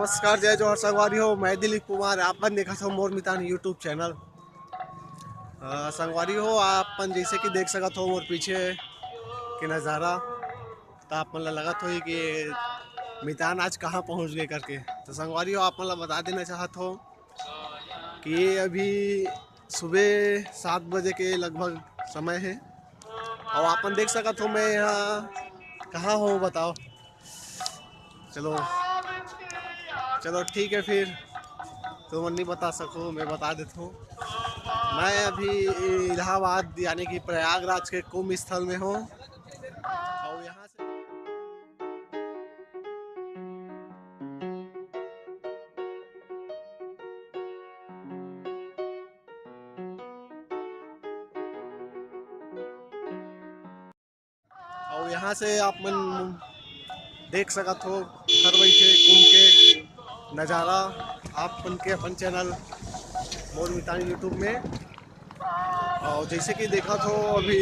नमस्कार, जय जोहर संगवारी हो। मैं दिलीप कुमार, आपन देखा था मोर मितान यूट्यूब चैनल। संगवारी हो, आपन जैसे कि देख सकत हो मोर पीछे के नज़ारा, तो आप मन लगत हो कि मितान आज कहाँ पहुँच गए करके। तो संगवारी हो, आप मन बता देना चाहत हो कि ये अभी सुबह 7 बजे के लगभग समय है और आपन देख सकत हो मैं यहाँ कहाँ हूँ बताओ। चलो चलो ठीक है, फिर तो नहीं बता सको मैं बता देता हूँ। मैं अभी इलाहाबाद यानी कि प्रयागराज के कुंभ स्थल में हूँ और यहाँ से आप मन देख सकत हो घर बैठे कुंभ के नज़ारा। आप मन के अपन चैनल मोर मितानी यूट्यूब में, और जैसे कि देखा तो अभी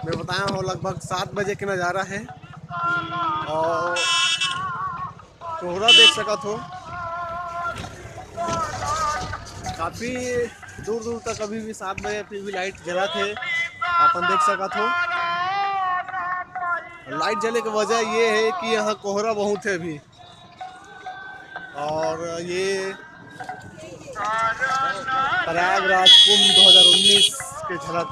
मैं बताया हूँ लगभग 7 बजे के नज़ारा है और कोहरा देख सकत हो काफ़ी दूर दूर तक। अभी भी 7 बजे फिर भी लाइट जला थे, अपन देख सकत हो। लाइट जले की वजह ये है कि यहाँ कोहरा बहुत है अभी, और ये प्रयागराज कुंभ 2019 के झलक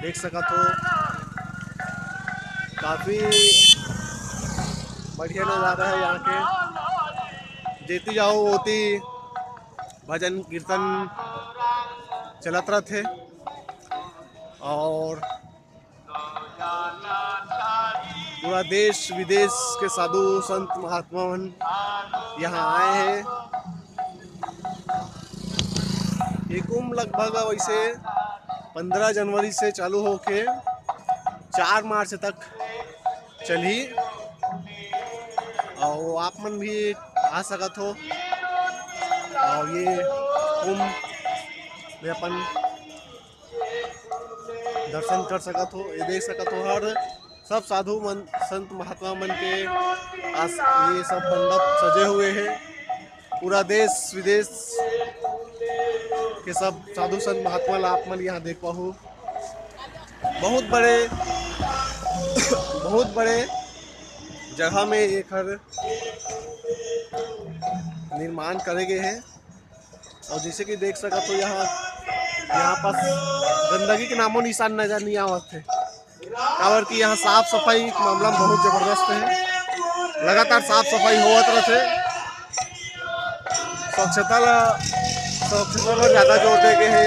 देख सकत हो। काफ़ी बढ़िया नज़ारा है यहाँ के। जेती जाओ होती भजन कीर्तन चलत रहते और पूरा देश विदेश के साधु संत महात्मा मन यहाँ आए हैं। ये कुंभ लगभग वैसे 15 जनवरी से चालू होके 4 मार्च तक चली, और आप मन भी आ सकत हो और ये कुंभ में अपन दर्शन कर सकत हो। ये देख सकत हो हर सब साधु मन संत महात्मा मन के आस ये सब मंडप सजे हुए हैं। पूरा देश विदेश के सब साधु संत महात्मा ला आप मन यहाँ देख पाओ। बहुत बड़े जगह में एक हर निर्माण करे गए हैं, और जैसे कि देख सकते हो यहाँ पास गंदगी के नामों निशान नजर नहीं आवत है, काबर कि यहाँ साफ सफाई के मामला में बहुत जबरदस्त है। लगातार साफ सफाई होवत रहते। स्वच्छता ला ज़्यादा जोर दे के है।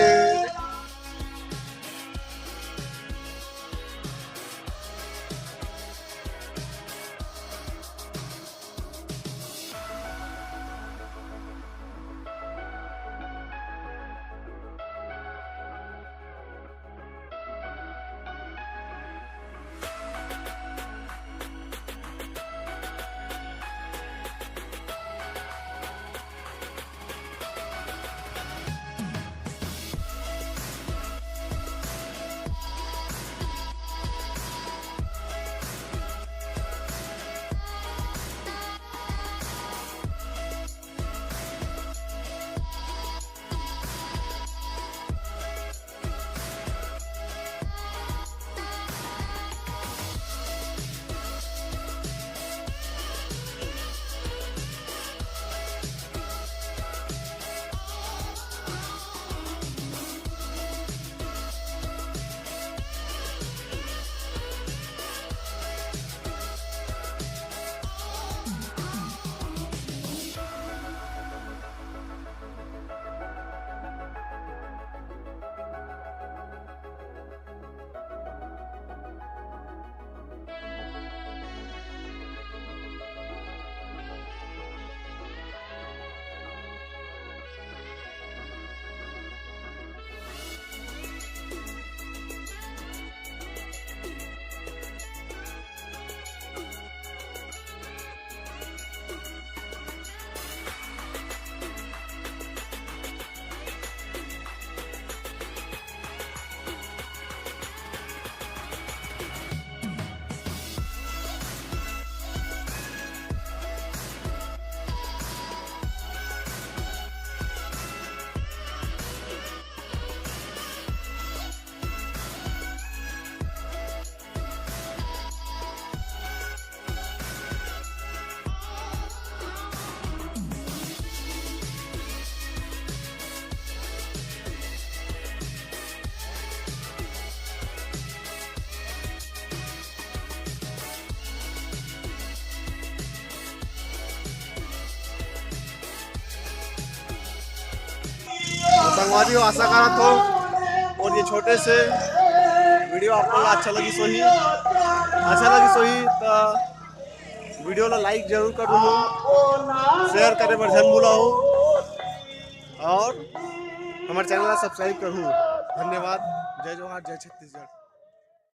तो संगवारी आशा करत हो और ये छोटे से वीडियो आपको अच्छा लगी सोही तो वीडियो ला लाइक जरूर करूँ, शेयर करे बर झन भूला हो और हमारे चैनल ला सब्सक्राइब करूँ। धन्यवाद। जय जोहार, जय छत्तीसगढ़।